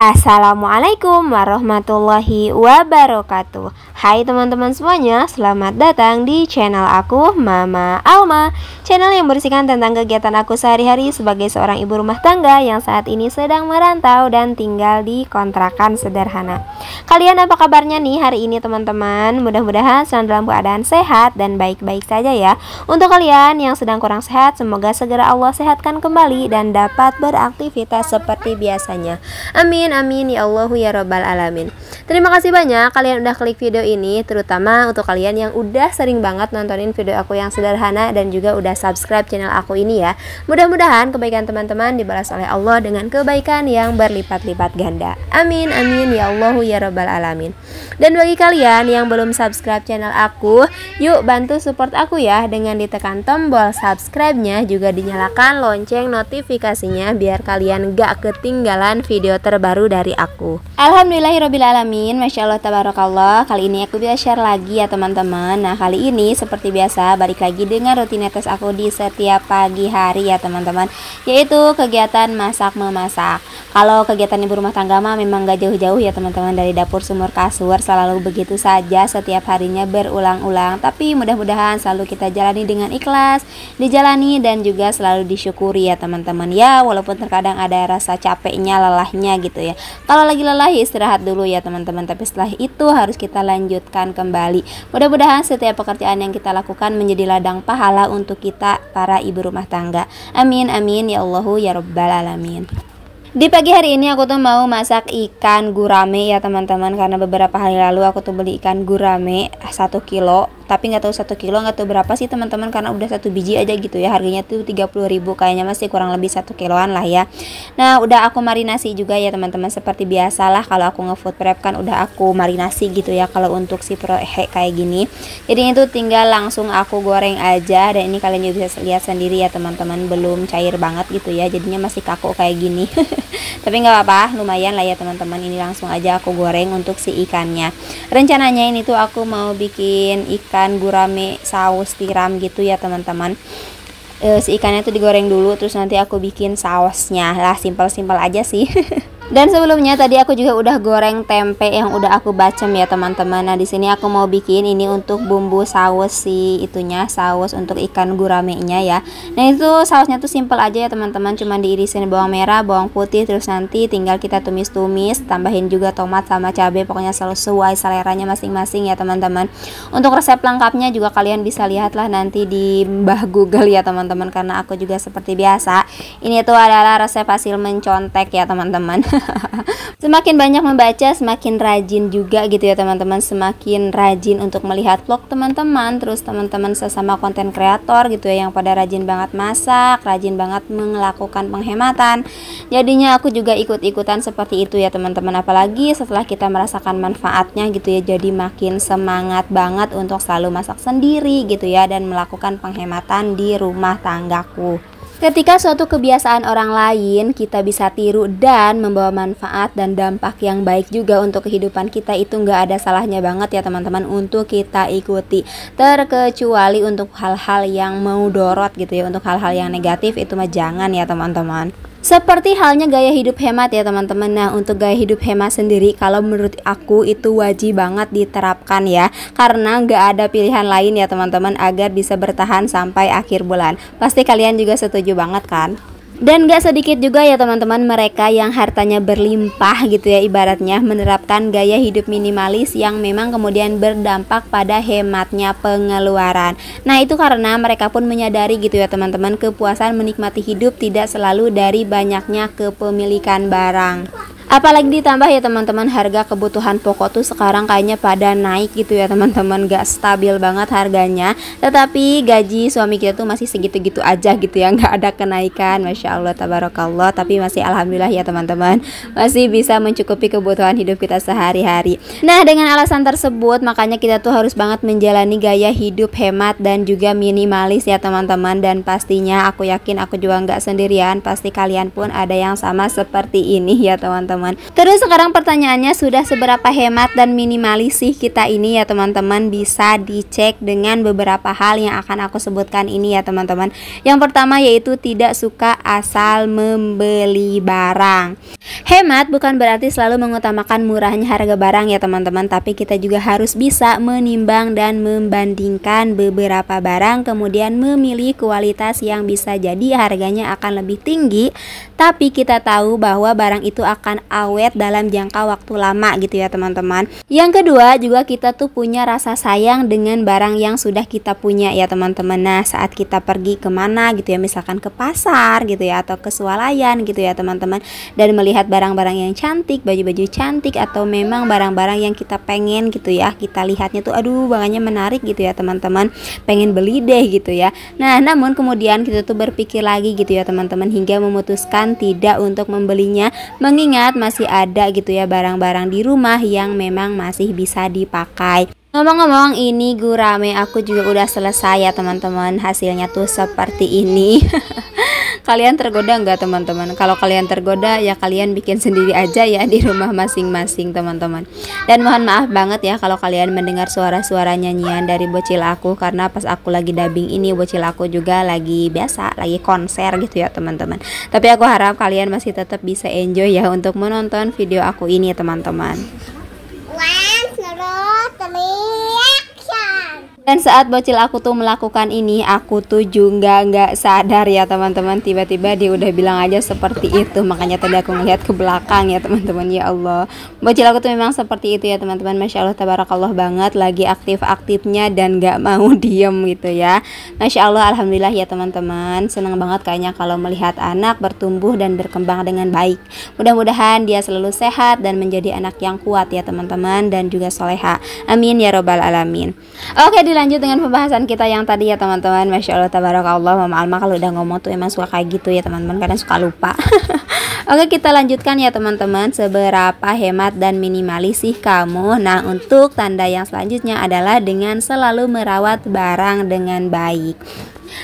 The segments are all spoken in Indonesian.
Assalamualaikum warahmatullahi wabarakatuh. Hai teman-teman semuanya, selamat datang di channel aku, Mama Alma. Channel yang berisikan tentang kegiatan aku sehari-hari sebagai seorang ibu rumah tangga yang saat ini sedang merantau dan tinggal di kontrakan sederhana. Kalian apa kabarnya nih hari ini teman-teman? Mudah-mudahan selalu dalam keadaan sehat dan baik-baik saja ya. Untuk kalian yang sedang kurang sehat, semoga segera Allah sehatkan kembali dan dapat beraktivitas seperti biasanya. Amin amin ya Allah ya Rabbal Alamin. Terima kasih banyak kalian udah klik video ini, terutama untuk kalian yang udah sering banget nontonin video aku yang sederhana dan juga udah subscribe channel aku ini ya. Mudah-mudahan kebaikan teman-teman dibalas oleh Allah dengan kebaikan yang berlipat-lipat ganda. Amin amin ya Allah ya Rabbal Alamin. Dan bagi kalian yang belum subscribe channel aku, yuk bantu support aku ya dengan ditekan tombol subscribe-nya, juga dinyalakan lonceng notifikasinya biar kalian gak ketinggalan video terbaru dari aku. Alhamdulillahirobbilalamin, masya Allah tabarakallah. Kali ini aku bisa share lagi ya teman-teman. Nah kali ini seperti biasa balik lagi dengan rutinitas aku di setiap pagi hari ya teman-teman, yaitu kegiatan masak memasak. Kalau kegiatan ibu rumah tangga mah memang gak jauh-jauh ya teman-teman, dari dapur sumur kasur selalu begitu saja setiap harinya berulang-ulang. Tapi mudah-mudahan selalu kita jalani dengan ikhlas, dijalani dan juga selalu disyukuri ya teman-teman ya, walaupun terkadang ada rasa capeknya, lelahnya gitu ya. Kalau lagi lelah istirahat dulu ya teman-teman, tapi setelah itu harus kita lanjutkan kembali. Mudah-mudahan setiap pekerjaan yang kita lakukan menjadi ladang pahala untuk kita para ibu rumah tangga. Amin amin ya Allahu ya Rabbal Alamin. Di pagi hari ini aku tuh mau masak ikan gurame ya teman-teman, karena beberapa hari lalu aku tuh beli ikan gurame 1 kilo, tapi nggak tahu 1 kilo nggak tahu berapa sih teman-teman, karena udah 1 biji aja gitu ya, harganya tuh 30.000, kayaknya masih kurang lebih 1 kiloan lah ya. Nah udah aku marinasi juga ya teman-teman, seperti biasalah kalau aku nge-food prep kan udah aku marinasi gitu ya kalau untuk si prohe kayak gini. Jadi itu tinggal langsung aku goreng aja, dan ini kalian juga bisa lihat sendiri ya teman-teman, belum cair banget gitu ya, jadinya masih kaku kayak gini. Tapi nggak apa-apa, lumayan lah ya teman-teman. Ini langsung aja aku goreng untuk si ikannya. Rencananya ini tuh aku mau bikin ikan gurame saus tiram gitu ya teman-teman. Si ikannya tuh digoreng dulu, terus nanti aku bikin sausnya lah, simpel-simpel aja sih. Dan sebelumnya tadi aku juga udah goreng tempe yang udah aku bacem ya teman-teman. Nah di sini aku mau bikin ini untuk bumbu saus si itunya, saus untuk ikan guramenya ya. Nah itu sausnya tuh simple aja ya teman-teman, cuma diirisin bawang merah, bawang putih, terus nanti tinggal kita tumis-tumis, tambahin juga tomat sama cabai, pokoknya selalu sesuai seleranya masing-masing ya teman-teman. Untuk resep lengkapnya juga kalian bisa lihatlah nanti di Mbah Google ya teman-teman, karena aku juga seperti biasa ini tuh adalah resep hasil mencontek ya teman-teman. Semakin banyak membaca semakin rajin juga gitu ya teman-teman, semakin rajin untuk melihat vlog teman-teman, terus teman-teman sesama konten kreator gitu ya yang pada rajin banget masak, rajin banget melakukan penghematan. Jadinya aku juga ikut-ikutan seperti itu ya teman-teman, apalagi setelah kita merasakan manfaatnya gitu ya, jadi makin semangat banget untuk selalu masak sendiri gitu ya, dan melakukan penghematan di rumah tanggaku. Ketika suatu kebiasaan orang lain kita bisa tiru dan membawa manfaat dan dampak yang baik juga untuk kehidupan kita, itu nggak ada salahnya banget ya teman-teman untuk kita ikuti, terkecuali untuk hal-hal yang mau dorot gitu ya, untuk hal-hal yang negatif itu mah jangan ya teman-teman. Seperti halnya gaya hidup hemat ya teman-teman. Nah untuk gaya hidup hemat sendiri, kalau menurut aku itu wajib banget diterapkan ya, karena nggak ada pilihan lain ya teman-teman agar bisa bertahan sampai akhir bulan. Pasti kalian juga setuju banget kan? Dan gak sedikit juga ya teman-teman mereka yang hartanya berlimpah gitu ya, ibaratnya menerapkan gaya hidup minimalis yang memang kemudian berdampak pada hematnya pengeluaran. Nah itu karena mereka pun menyadari gitu ya teman-teman, kepuasan menikmati hidup tidak selalu dari banyaknya kepemilikan barang. Apalagi ditambah ya teman-teman, harga kebutuhan pokok tuh sekarang kayaknya pada naik gitu ya teman-teman, gak stabil banget harganya. Tetapi gaji suami kita tuh masih segitu-gitu aja gitu ya, gak ada kenaikan, masya Allah tabarakallah. Tapi masih alhamdulillah ya teman-teman, masih bisa mencukupi kebutuhan hidup kita sehari-hari. Nah dengan alasan tersebut makanya kita tuh harus banget menjalani gaya hidup hemat dan juga minimalis ya teman-teman. Dan pastinya aku yakin aku juga gak sendirian, pasti kalian pun ada yang sama seperti ini ya teman-teman. teman-teman. Terus sekarang pertanyaannya, sudah seberapa hemat dan minimalis sih kita ini ya teman-teman? Bisa dicek dengan beberapa hal yang akan aku sebutkan ini ya teman-teman. Yang pertama yaitu tidak suka asal membeli barang. Hemat bukan berarti selalu mengutamakan murahnya harga barang ya teman-teman, tapi kita juga harus bisa menimbang dan membandingkan beberapa barang, kemudian memilih kualitas yang bisa jadi harganya akan lebih tinggi, tapi kita tahu bahwa barang itu akan awet dalam jangka waktu lama gitu ya teman-teman. Yang kedua juga kita tuh punya rasa sayang dengan barang yang sudah kita punya ya teman-teman. Nah saat kita pergi kemana gitu ya, misalkan ke pasar gitu ya, atau ke swalayan gitu ya teman-teman, dan melihat barang-barang yang cantik, baju-baju cantik, atau memang barang-barang yang kita pengen gitu ya, kita lihatnya tuh aduh barangnya menarik gitu ya teman-teman, pengen beli deh gitu ya. Nah namun kemudian kita tuh berpikir lagi gitu ya teman-teman, hingga memutuskan tidak untuk membelinya, mengingat masih ada gitu ya barang-barang di rumah yang memang masih bisa dipakai. Ngomong-ngomong, ini gurame aku juga udah selesai ya teman-teman. Hasilnya tuh seperti ini. Kalian tergoda nggak teman-teman? Kalau kalian tergoda ya kalian bikin sendiri aja ya di rumah masing-masing teman-teman. Dan mohon maaf banget ya kalau kalian mendengar suara-suara nyanyian dari bocil aku, karena pas aku lagi dubbing ini bocil aku juga lagi biasa, lagi konser gitu ya teman-teman. Tapi aku harap kalian masih tetap bisa enjoy ya untuk menonton video aku ini ya teman-teman. Dan saat bocil aku tuh melakukan ini, aku tuh juga nggak sadar ya teman-teman, tiba-tiba dia udah bilang aja seperti itu. Makanya tadi aku ngeliat ke belakang ya teman-teman. Ya Allah, bocil aku tuh memang seperti itu ya teman-teman. Masya Allah, tabarakallah banget, lagi aktif-aktifnya dan nggak mau diem gitu ya. Masya Allah, alhamdulillah ya teman-teman. Senang banget kayaknya kalau melihat anak bertumbuh dan berkembang dengan baik. Mudah-mudahan dia selalu sehat dan menjadi anak yang kuat ya teman-teman, dan juga soleha. Amin ya robbal alamin. Oke, lanjut dengan pembahasan kita yang tadi ya teman-teman. Masya Allah, tabarakallah. Mama Alma kalau udah ngomong tuh emang suka kayak gitu ya teman-teman, kadang suka lupa. Oke, kita lanjutkan ya teman-teman. Seberapa hemat dan minimalis sih kamu? Nah, untuk tanda yang selanjutnya adalah dengan selalu merawat barang dengan baik.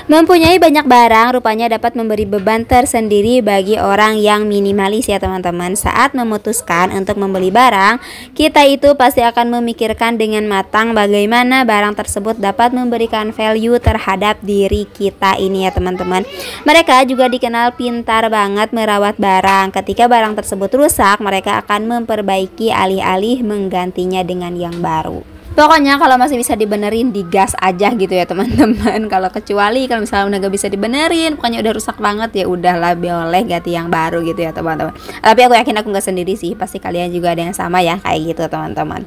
Mempunyai banyak barang rupanya dapat memberi beban tersendiri bagi orang yang minimalis ya teman-teman. Saat memutuskan untuk membeli barang, kita itu pasti akan memikirkan dengan matang bagaimana barang tersebut dapat memberikan value terhadap diri kita ini ya teman-teman. Mereka juga dikenal pintar banget merawat barang. Ketika barang tersebut rusak, mereka akan memperbaiki alih-alih menggantinya dengan yang baru. Pokoknya kalau masih bisa dibenerin, digas aja gitu ya teman-teman. Kalau misalnya udah gak bisa dibenerin, pokoknya udah rusak banget, ya udahlah boleh ganti yang baru gitu ya teman-teman. Tapi aku yakin aku gak sendiri sih, pasti kalian juga ada yang sama ya kayak gitu teman-teman.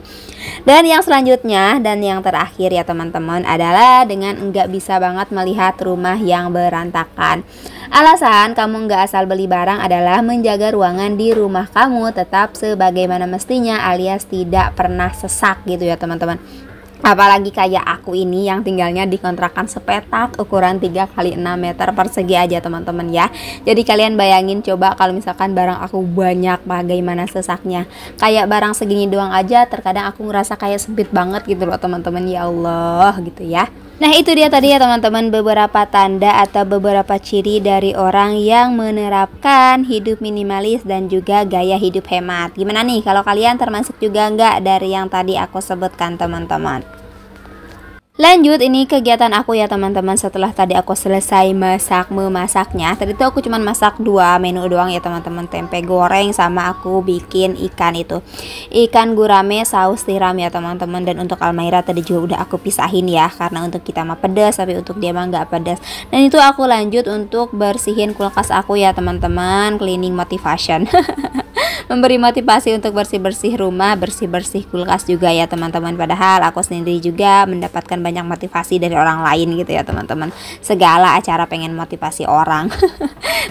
Dan yang selanjutnya dan yang terakhir ya teman-teman adalah dengan nggak bisa banget melihat rumah yang berantakan. Alasan kamu nggak asal beli barang adalah menjaga ruangan di rumah kamu tetap sebagaimana mestinya, alias tidak pernah sesak gitu ya teman-teman. Apalagi kayak aku ini yang tinggalnya di kontrakan sepetak ukuran 3x6 meter persegi aja teman-teman ya. Jadi kalian bayangin coba kalau misalkan barang aku banyak, bagaimana sesaknya. Kayak barang segini doang aja terkadang aku ngerasa kayak sempit banget gitu loh teman-teman. Ya Allah gitu ya. Nah itu dia tadi ya teman-teman, beberapa tanda atau beberapa ciri dari orang yang menerapkan hidup minimalis dan juga gaya hidup hemat. Gimana nih kalau kalian termasuk juga nggak dari yang tadi aku sebutkan teman-teman? Lanjut, ini kegiatan aku ya teman-teman. Setelah tadi aku selesai memasaknya, tadi tuh aku cuman masak 2 menu doang ya teman-teman, tempe goreng sama aku bikin ikan itu, ikan gurame saus tiram ya teman-teman. Dan untuk Almaira tadi juga udah aku pisahin ya, karena untuk kita mah pedas tapi untuk dia mah nggak pedas. Dan itu aku lanjut untuk bersihin kulkas aku ya teman-teman, cleaning motivation. Memberi motivasi untuk bersih-bersih rumah, bersih-bersih kulkas juga ya teman-teman. Padahal aku sendiri juga mendapatkan banyak motivasi dari orang lain gitu ya teman-teman. Segala acara pengen motivasi orang.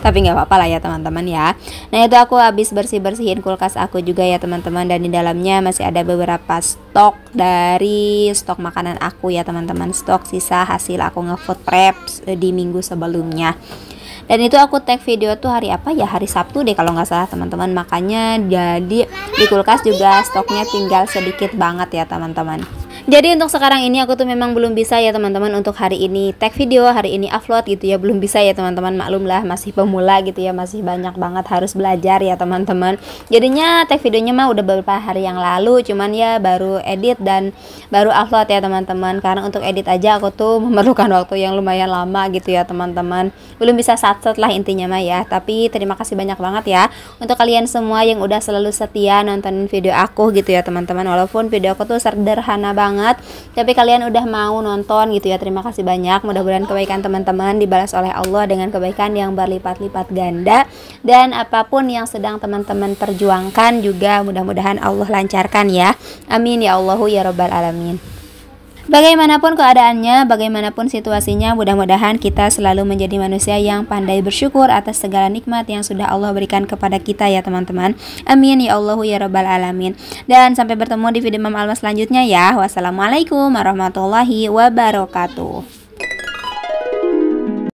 Tapi nggak apa-apa lah ya teman-teman ya. Nah itu aku habis bersih-bersihin kulkas aku juga ya teman-teman. Dan di dalamnya masih ada beberapa stok dari stok makanan aku ya teman-teman. Stok sisa hasil aku nge-food prep di minggu sebelumnya. Dan itu aku tag video tuh hari apa ya, hari Sabtu deh kalau nggak salah teman-teman. Makanya jadi di kulkas juga stoknya tinggal sedikit banget ya teman-teman. Jadi untuk sekarang ini aku tuh memang belum bisa ya teman-teman untuk hari ini tag video, hari ini upload gitu ya, belum bisa ya teman-teman, maklum lah masih pemula gitu ya, masih banyak banget harus belajar ya teman-teman. Jadinya tag videonya mah udah beberapa hari yang lalu, cuman ya baru edit dan baru upload ya teman-teman, karena untuk edit aja aku tuh memerlukan waktu yang lumayan lama gitu ya teman-teman, belum bisa sat-sat lah intinya mah ya. Tapi terima kasih banyak banget ya untuk kalian semua yang udah selalu setia nontonin video aku gitu ya teman-teman, walaupun video aku tuh sederhana banget tapi kalian udah mau nonton gitu ya. Terima kasih banyak, mudah-mudahan kebaikan teman-teman dibalas oleh Allah dengan kebaikan yang berlipat-lipat ganda, dan apapun yang sedang teman-teman perjuangkan juga mudah-mudahan Allah lancarkan ya, amin ya Allahu ya Rabbal Alamin. Bagaimanapun keadaannya, bagaimanapun situasinya, mudah-mudahan kita selalu menjadi manusia yang pandai bersyukur atas segala nikmat yang sudah Allah berikan kepada kita ya teman-teman. Amin ya Allahu ya Rabbal Alamin. Dan sampai bertemu di video Mama Alma selanjutnya ya. Wassalamualaikum warahmatullahi wabarakatuh.